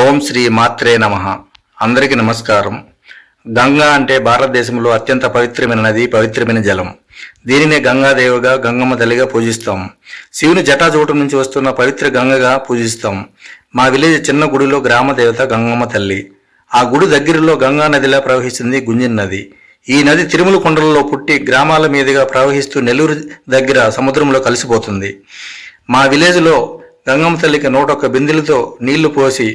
ఓం శ్రీ మాత్రే నమః. అందరికీ నమస్కారం. గంగా అంటే భారతదేశంలో అత్యంత పవిత్రమైన నది, పవిత్రమైన జలం. దీనినే గంగాదేవిగా, గంగమ్మ తల్లిగా పూజిస్తాం. శివుని జటాజూటం నుంచి వస్తున్న పవిత్ర గంగగా పూజిస్తాం. మా విలేజ్ చిన్న గుడిలో గ్రామ దేవత గంగమ్మ తల్లి. ఆ గుడి దగ్గరలో గంగా నదిలా ప్రవహిస్తుంది గుంజిన్ నది. ఈ నది తిరుమల కొండలలో పుట్టి గ్రామాల మీదుగా ప్రవహిస్తూ నెల్లూరు దగ్గర సముద్రంలో కలిసిపోతుంది. మా విలేజ్లో గంగమ్మ తల్లికి 101 బిందెలతో నీళ్లు పోసి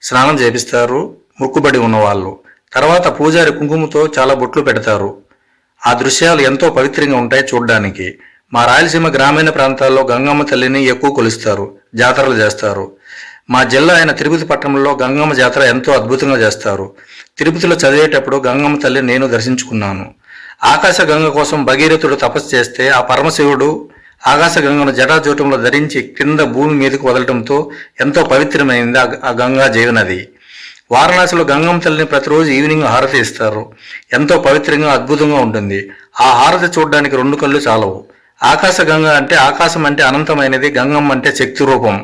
స్నానం చేపిస్తారు మొక్కుబడి ఉన్నవాళ్ళు. తర్వాత పూజారి కుంకుమతో చాలా బొట్లు పెడతారు. ఆ దృశ్యాలు ఎంతో పవిత్రంగా ఉంటాయి చూడడానికి. మా రాయలసీమ గ్రామీణ ప్రాంతాల్లో గంగమ్మ తల్లిని ఎక్కువ కొలుస్తారు, జాతరలు చేస్తారు. మా జిల్లా అయిన తిరుపతి పట్టణంలో గంగమ్మ జాతర ఎంతో అద్భుతంగా చేస్తారు. తిరుపతిలో చదివేటప్పుడు గంగమ్మ తల్లిని నేను దర్శించుకున్నాను. ఆకాశ గంగ కోసం భగీరథుడు తపస్సు చేస్తే ఆ పరమశివుడు ఆకాశ గంగను జటాజూటంలో ధరించి కింద భూమి మీదకు వదలటంతో ఎంతో పవిత్రమైంది ఆ గంగా జీవనది. వారణాసిలో గంగమ్మ తల్లిని ప్రతిరోజు ఈవినింగ్ హారతి ఇస్తారు. ఎంతో పవిత్రంగా అద్భుతంగా ఉంటుంది. ఆ హారతి చూడడానికి 2 కళ్ళు చాలవు. ఆకాశ గంగ అంటే ఆకాశం అంటే అనంతమైనది, గంగమ్మ అంటే శక్తి రూపం,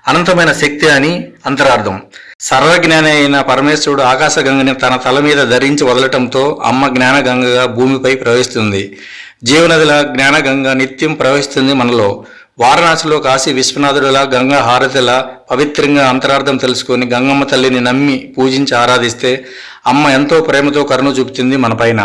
అనంతమైన శక్తి అని అంతరార్థం. సర్వజ్ఞాని అయిన పరమేశ్వరుడు ఆకాశ గంగని తన తల మీద ధరించి వదలటంతో అమ్మ జ్ఞాన గంగగా భూమిపై ప్రవహిస్తుంది. జీవనదిలా జ్ఞానగంగ నిత్యం ప్రవహిస్తుంది మనలో. వారణాసిలో కాశీ విశ్వనాథుడిలా గంగా హారతిలా పవిత్రంగా అంతరార్థం తెలుసుకొని గంగమ్మ తల్లిని నమ్మి పూజించి ఆరాధిస్తే అమ్మ ఎంతో ప్రేమతో కరుణ చూపుతుంది మన పైన.